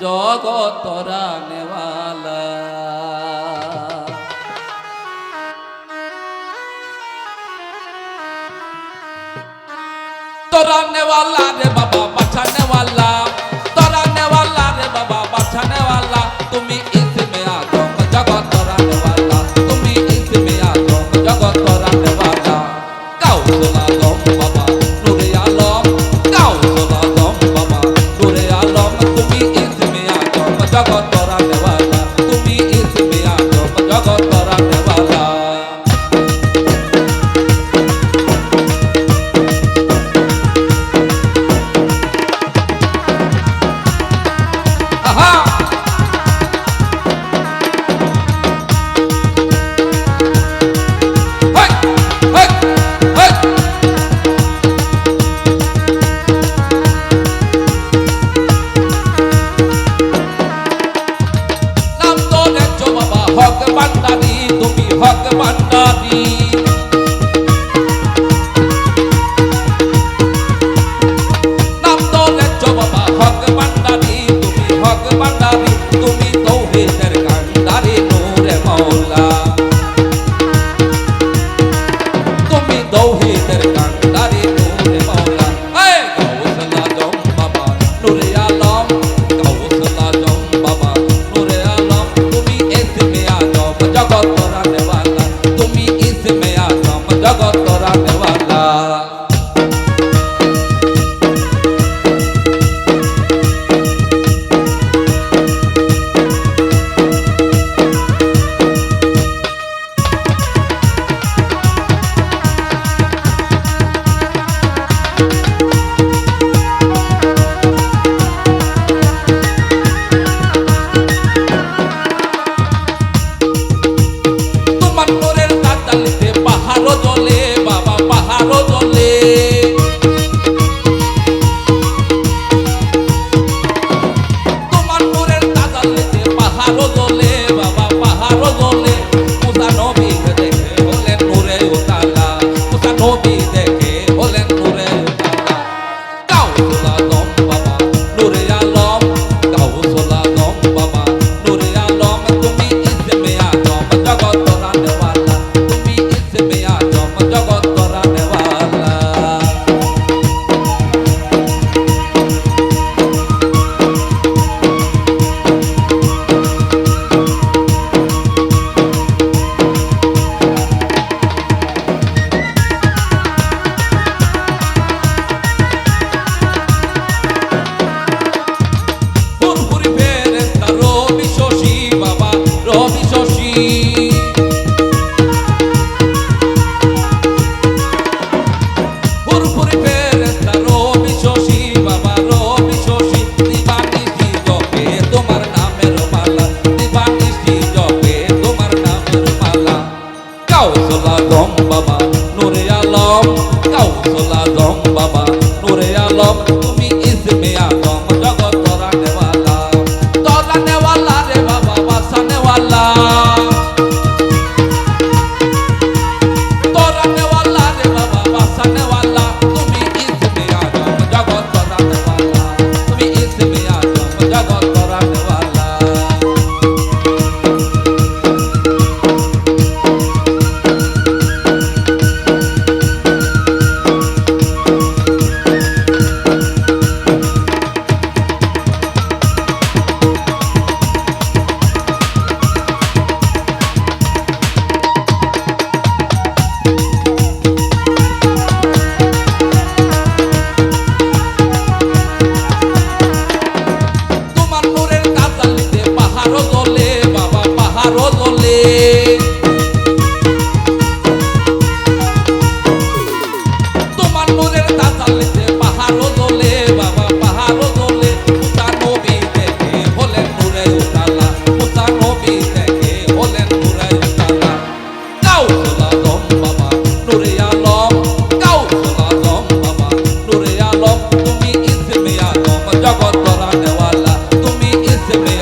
জগৎ তরানেওয়ালা। তরানেওয়ালা রে বাবা বাঁচানেওয়ালা, তরানেওয়ালা রে বাবা বাঁচানেওয়ালা, তুমি ইসমে আজম জগৎ তরানেওয়ালা, তুমি ইসমে আজম জগৎ তরানেওয়ালা। গাউসুল আজম বাবা নূরে আলম, গাউসুল আজম বাবা নূরে আলম, তুমি ইসমে আজম জগৎ তরানেওয়ালা, তুমি ইসমে আজম জগৎ তরানেওয়ালা। হক ভান্ডারি তুমি হক ভান্ডারি, নাম তো লেখছো বাবা হক ভান্ডারি, তুমি হক ভান্ডারি, তুমি তৌহিদের কান্ডারি নূরে মওলা, তুমি তৌহিদের কান্ডারি নূরে মওলা। এই গাউসুল আজম বাবা নূরে আলম, গাউসুল আজম বাবা নূরে আলম, তুমি ইসমে আজম জগৎ তরানেওয়ালা, তুমি ইসমে আজম জগৎ তরানেওয়ালা। তোমার নূরের তাতালিতে পাহাড় জ্বলে বাবা পাহাড় জ্বলে, তোমার নূরের তাতালিতে পাহাড় জ্বলে বাবা পাহাড় জ্বলে। মুসা নবী দেখে হলেন নূরে উতালা, মুসা নবী দেখে হলেন নূরে উতালা। গাউসুল আজম বাবা নূরে আলম, গাউসুল আজম বাবা নূরে আলম, তুমি ইসমে আজম জগৎ তরানেওয়ালা, তুমি ইসমে আজম জগৎ তরানেওয়ালা। ফুরফুরি ফেরেশতা রবি শশী বাবা রবি শশী, ফুরফুরি ফেরেশতা রবি শশী বাবা রবি শশী, দিবানিশি জপে তোমার নামের মালা, দিবানিশি জপে তোমার নামের মালা। গাউসুল আজম বাবা নূরে আলম, গাউসুল আজম বাবা নূরে আলম, তুমি ইসমে আজম জগৎ তরানেওয়ালা, তরানেওয়ালা রে বাবা বাঁচানেওয়ালা, তরানেওয়ালা রে বাবা বাঁচানেওয়ালা, তুমি ইসমে আজম জগৎ তরানেওয়ালা, তুমি ইসমে আজম জগৎ তরানেওয়ালা। তোমার নূরের তাতালিতে পাহাড় জ্বলে বাবা পাহাড় জ্বলে, তোমার নূরের তাতালিতে পাহাড় জ্বলে বাবা পাহাড় জ্বলে। মুসা নবী দেখে হলেন নূরে উতালা, মুসা নবী দেখে হলেন নূরে উতালা। গাউসুল আজম বাবা নূরে আলম, গাউসুল আজম বাবা নূরে আলম, তুমি ইসমে আজম জগৎ তরানেওয়ালা, তুমি ইসমে